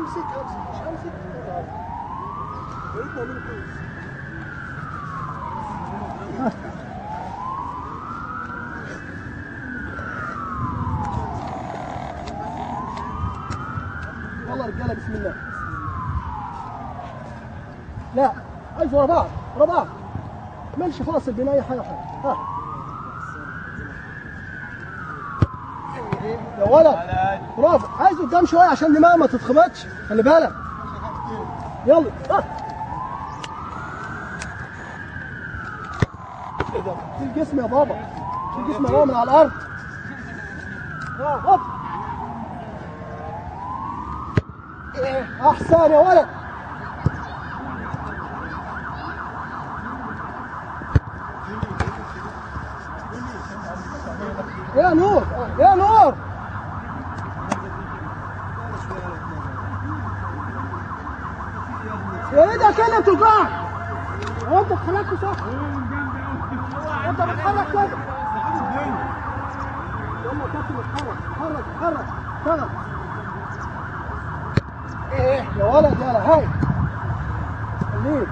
امسك مش امسك. يا ريت نعمله كويس. يلا رجاله بسم الله. لا عايز ورا بعض ورا بعض، ما تعملش فاصل بين اي حاجه. ها يا ولد برافو، عايز قدام شويه عشان دماغك ما تتخبطش، خلي بالك. يلا ها شيل جسمي يا بابا، شيل جسمي يا بابا من على الارض. ها هوب احسن يا ولد. يا نور يا نور. يا ايدك كده بتوجعك، هو انت اتخلقت صح؟ انت بتتحرك كده. يلا يا كابتن اتحرك اتحرك اتحرك اشتغل. ايه يا ولد يلا هاي خليك.